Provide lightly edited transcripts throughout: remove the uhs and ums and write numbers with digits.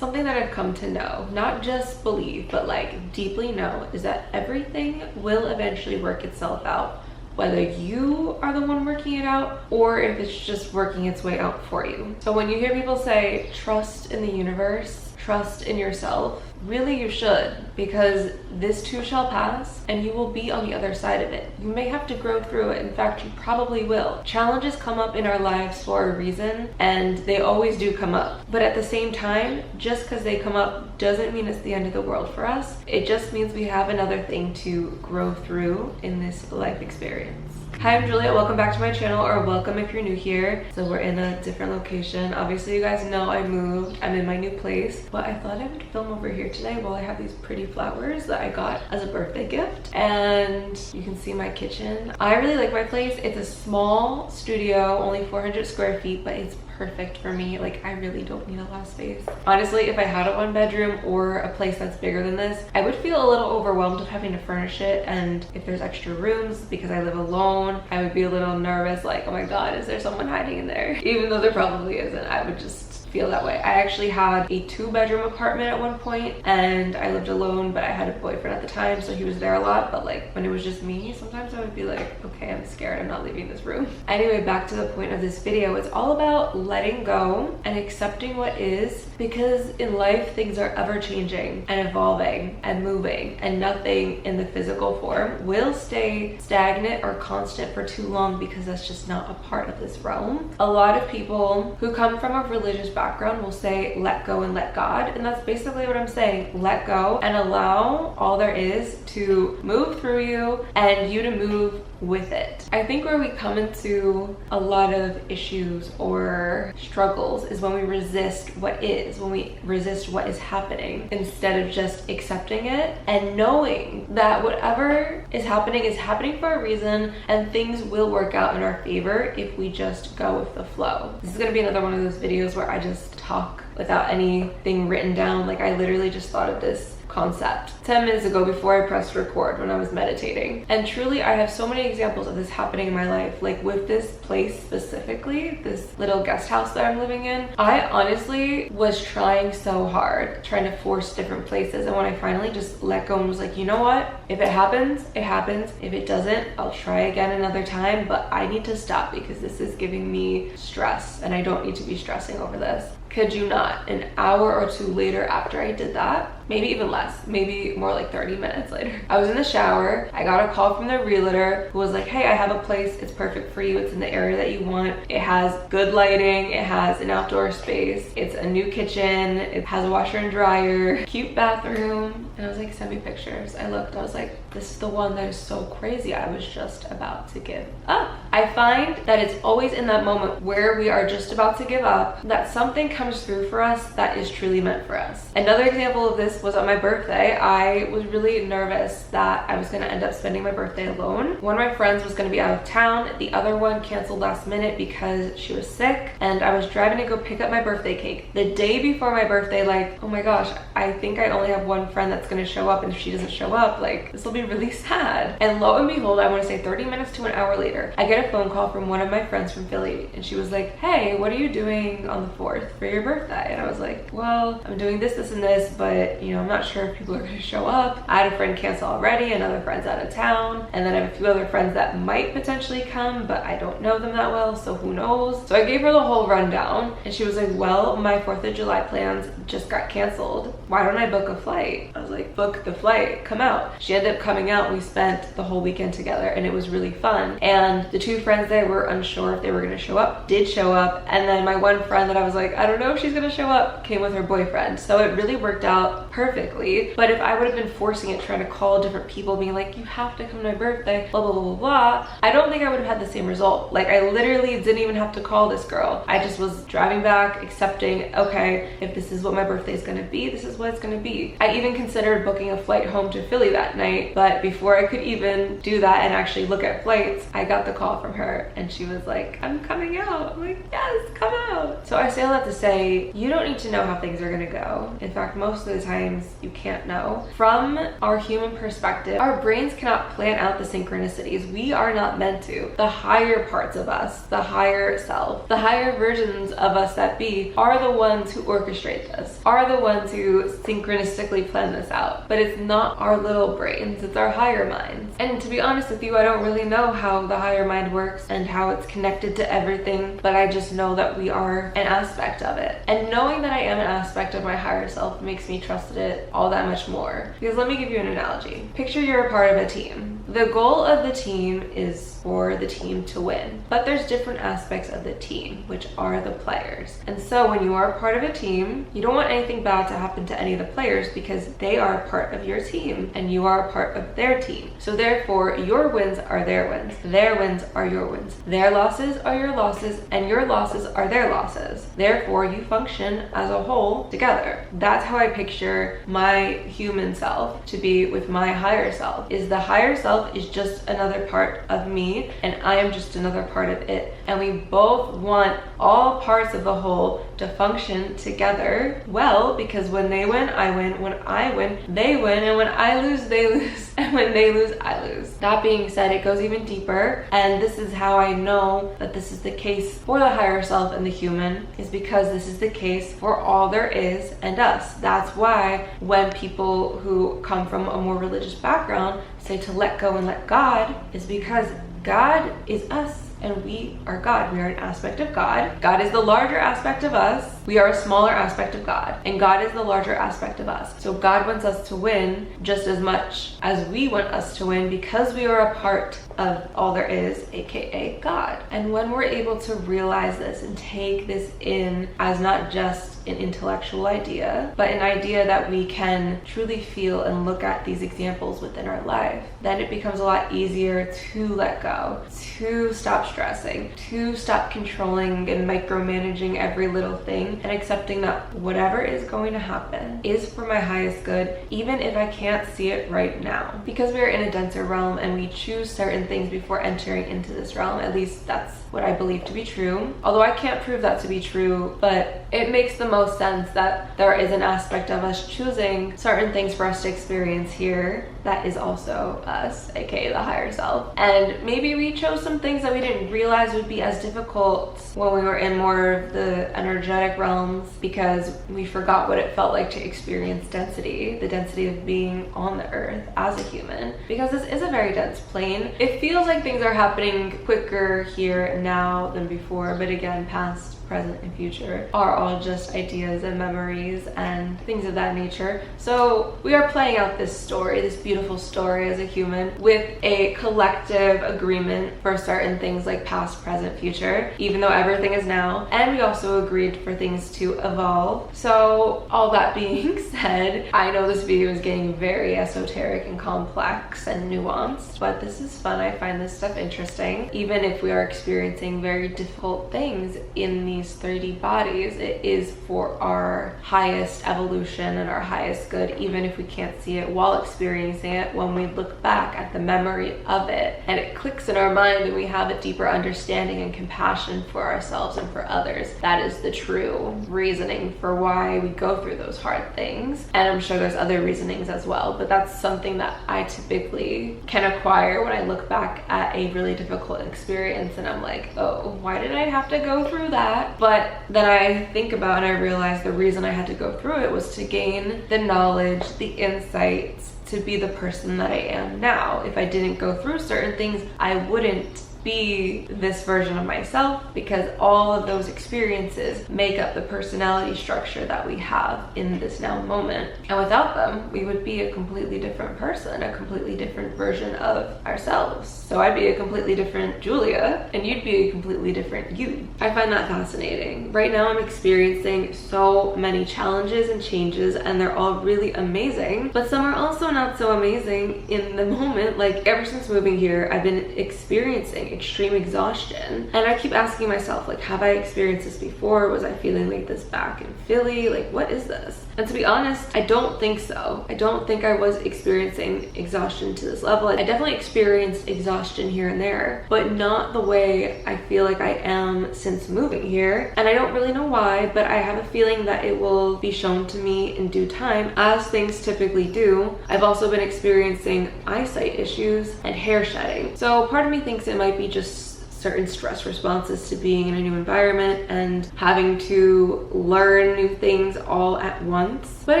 something that I've come to know, not just believe, but like deeply know, is that everything will eventually work itself out, whether you are the one working it out or if it's just working its way out for you. So when you hear people say, trust in the universe, trust in yourself, really you should, because this too shall pass and you will be on the other side of it. You may have to grow through it. In fact, you probably will. Challenges come up in our lives for a reason, and they always do come up. But at the same time, just because they come up doesn't mean it's the end of the world for us. It just means we have another thing to grow through in this life experience. Hi, I'm Julia. Welcome back to my channel, or welcome if you're new here. So we're in a different location. Obviously, you guys know I moved. I'm in my new place, but I thought I would film over here today while I have these pretty flowers that I got as a birthday gift. And you can see my kitchen. I really like my place. It's a small studio, only 400 square feet, but it's perfect for me. Like, I really don't need a lot of space. Honestly, if I had a one bedroom or a place that's bigger than this, I would feel a little overwhelmed of having to furnish it. And if there's extra rooms, because I live alone, I would be a little nervous, like, oh my God, is there someone hiding in there? Even though there probably isn't, I would just feel that way. I actually had a 2-bedroom apartment at one point, and I lived alone, but I had a boyfriend at the time, so he was there a lot. But like when it was just me, sometimes I would be like, okay, I'm scared, I'm not leaving this room. Anyway, back to the point of this video. It's all about letting go and accepting what is, because in life things are ever changing and evolving and moving, and nothing in the physical form will stay stagnant or constant for too long, because that's just not a part of this realm. A lot of people who come from a religious background will say let go and let God, and that's basically what I'm saying. Let go and allow all there is to move through you and you to move with it. I think where we come into a lot of issues or struggles is when we resist what is, when we resist what is happening, instead of just accepting it and knowing that whatever is happening for a reason, and things will work out in our favor if we just go with the flow. This is going to be another one of those videos where I just talk without anything written down. Like, I literally just thought of this concept 10 minutes ago before I pressed record when I was meditating. And truly, I have so many examples of this happening in my life. Like with this place specifically, this little guest house that I'm living in, I honestly was trying so hard, trying to force different places. And when I finally just let go and was like, you know what? If it happens, it happens. If it doesn't, I'll try again another time, but I need to stop because this is giving me stress and I don't need to be stressing over this. Kid you not, an hour or two later after I did that, maybe even less, maybe more like 30 minutes later, I was in the shower. I got a call from the realtor who was like, hey, I have a place. It's perfect for you. It's in the area that you want. It has good lighting. It has an outdoor space. It's a new kitchen. It has a washer and dryer, cute bathroom. And I was like, send me pictures. I looked, I was like, this is the one that is so crazy. I was just about to give up. I find that it's always in that moment where we are just about to give up that something comes through for us that is truly meant for us. Another example of this was on my birthday. I was really nervous that I was going to end up spending my birthday alone. One of my friends was going to be out of town. The other one canceled last minute because she was sick, and I was driving to go pick up my birthday cake. The day before my birthday, like, oh my gosh, I think I only have one friend that's going to show up, and if she doesn't show up, like, this will be really sad. And lo and behold, I want to say 30 minutes to an hour later, I get a phone call from one of my friends from Philly, and she was like, hey, what are you doing on the 4th for your birthday? And I was like, well, I'm doing this, this, and this, but you know, I'm not sure if people are going to show up. I had a friend cancel already, another friend's out of town, and then I have a few other friends that might potentially come, but I don't know them that well, so who knows? So I gave her the whole rundown, and she was like, well, my 4th of July plans just got canceled. Why don't I book a flight? I was like, book the flight, come out. She ended up coming out. We spent the whole weekend together, and it was really fun. And the two friends there were unsure if they were going to show up, did show up, and then my one friend that I was like, I don't know if she's going to show up, came with her boyfriend. So it really worked out perfectly. But if I would have been forcing it, trying to call different people, being like, you have to come to my birthday, blah, blah, blah, blah, blah, I don't think I would have had the same result. Like, I literally didn't even have to call this girl. I just was driving back, accepting, okay, if this is what my birthday is going to be, this is what it's going to be. I even considered booking a flight home to Philly that night, but before I could even do that and actually look at flights, I got the call call from her and she was like, I'm coming out. I'm like, yes, come out. So I say all that to say, you don't need to know how things are gonna go. In fact, most of the times you can't know. From our human perspective, our brains cannot plan out the synchronicities. We are not meant to. The higher parts of us, the higher self, the higher versions of us that be are the ones who orchestrate this, are the ones who synchronistically plan this out. But it's not our little brains, it's our higher minds. And to be honest with you, I don't really know how the higher mind works and how it's connected to everything, but I just know that we are an aspect of it. And knowing that I am an aspect of my higher self makes me trust it all that much more. Because let me give you an analogy. Picture you're a part of a team. The goal of the team is for the team to win, but there's different aspects of the team, which are the players. And so when you are a part of a team, you don't want anything bad to happen to any of the players because they are a part of your team and you are a part of their team. So therefore, your wins are their wins, their wins are your wins, their losses are your losses, and your losses are their losses. Therefore, you function as a whole together. That's how I picture my human self to be with my higher self. Is the higher self is just another part of me and I am just another part of it. And we both want all parts of the whole to function together well, because when they win, I win. When I win, they win. And when I lose, they lose. And when they lose, I lose. That being said, it goes even deeper. And this is how I know that this is the case for the higher self and the human, is because this is the case for all there is and us. That's why when people who come from a more religious background say to let go and let God, is because God is us and we are God. We are an aspect of God. God is the larger aspect of us. We are a smaller aspect of God, and God is the larger aspect of us. So God wants us to win just as much as we want us to win, because we are a part of all there is, aka God. And when we're able to realize this and take this in as not just an intellectual idea, but an idea that we can truly feel and look at these examples within our life, then it becomes a lot easier to let go, to stop stressing, to stop controlling and micromanaging every little thing, and accepting that whatever is going to happen is for my highest good, even if I can't see it right now. Because we are in a denser realm and we choose certain things before entering into this realm. At least that's what I believe to be true. Although I can't prove that to be true, but it makes the most sense that there is an aspect of us choosing certain things for us to experience here that is also us, aka the higher self. And maybe we chose some things that we didn't realize would be as difficult when we were in more of the energetic realms, because we forgot what it felt like to experience density, the density of being on the earth as a human, because this is a very dense plane. It feels like things are happening quicker here now than before, but again, past, present, and future are all just ideas and memories and things of that nature. So we are playing out this story, this beautiful story as a human, with a collective agreement for certain things like past, present, future, even though everything is now. And we also agreed for things to evolve. So all that being said, I know this video is getting very esoteric and complex and nuanced, but this is fun. I find this stuff interesting. Even if we are experiencing very difficult things in these 3D bodies, it is for our highest evolution and our highest good, even if we can't see it while experiencing it. When we look back at the memory of it and it clicks in our mind and we have a deeper understanding and compassion for ourselves and for others, that is the true reasoning for why we go through those hard things. And I'm sure there's other reasonings as well, but that's something that I typically can acquire when I look back at a really difficult experience and I'm like, oh, why did I have to go through that? But then I think about and I realize the reason I had to go through it was to gain the knowledge, the insights, to be the person that I am now. If I didn't go through certain things, I wouldn't be this version of myself, because all of those experiences make up the personality structure that we have in this now moment. And without them, we would be a completely different person, a completely different version of ourselves. So I'd be a completely different Julia, and you'd be a completely different you. I find that fascinating. Right now I'm experiencing so many challenges and changes, and they're all really amazing, but some are also not so amazing in the moment. Like ever since moving here, I've been experiencing extreme exhaustion. And I keep asking myself, like, have I experienced this before? Was I feeling like this back in Philly? Like, what is this? And to be honest, I don't think so. I don't think I was experiencing exhaustion to this level. I definitely experienced exhaustion here and there, but not the way I feel like I am since moving here. And I don't really know why, but I have a feeling that it will be shown to me in due time, as things typically do. I've also been experiencing eyesight issues and hair shedding. So part of me thinks it might be just certain stress responses to being in a new environment and having to learn new things all at once. But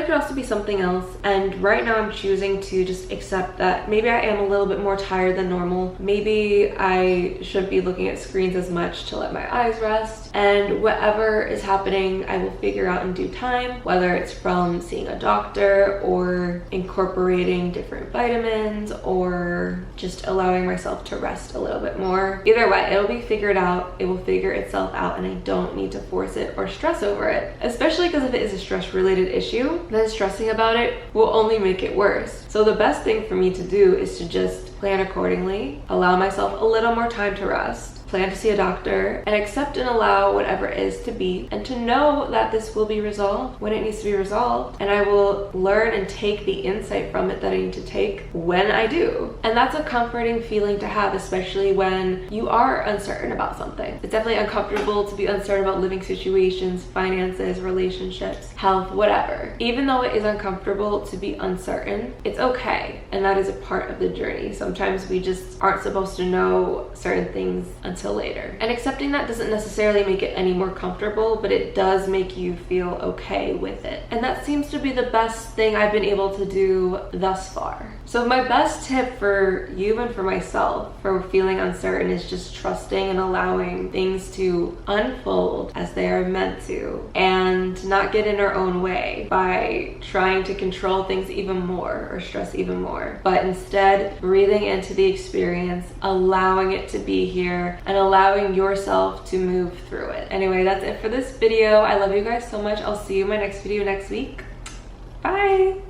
it could also be something else. And right now I'm choosing to just accept that maybe I am a little bit more tired than normal. Maybe I shouldn't be looking at screens as much to let my eyes rest. And whatever is happening, I will figure out in due time, whether it's from seeing a doctor or incorporating different vitamins or just allowing myself to rest a little bit more. Either way, it'll be figured out. It will figure itself out, and I don't need to force it or stress over it. Especially because if it is a stress-related issue, then stressing about it will only make it worse. So the best thing for me to do is to just plan accordingly, allow myself a little more time to rest, plan to see a doctor, and accept and allow whatever it is to be, and to know that this will be resolved when it needs to be resolved, and I will learn and take the insight from it that I need to take when I do. And that's a comforting feeling to have, especially when you are uncertain about something. It's definitely uncomfortable to be uncertain about living situations, finances, relationships, health, whatever. Even though it is uncomfortable to be uncertain, it's okay, and that is a part of the journey. Sometimes we just aren't supposed to know certain things until later. And accepting that doesn't necessarily make it any more comfortable, but it does make you feel okay with it. And that seems to be the best thing I've been able to do thus far. So my best tip for you and for myself for feeling uncertain is just trusting and allowing things to unfold as they are meant to, and not get in our own way by trying to control things even more or stress even more, but instead breathing into the experience, allowing it to be here, and allowing yourself to move through it. Anyway, that's it for this video. I love you guys so much. I'll see you in my next video next week. Bye!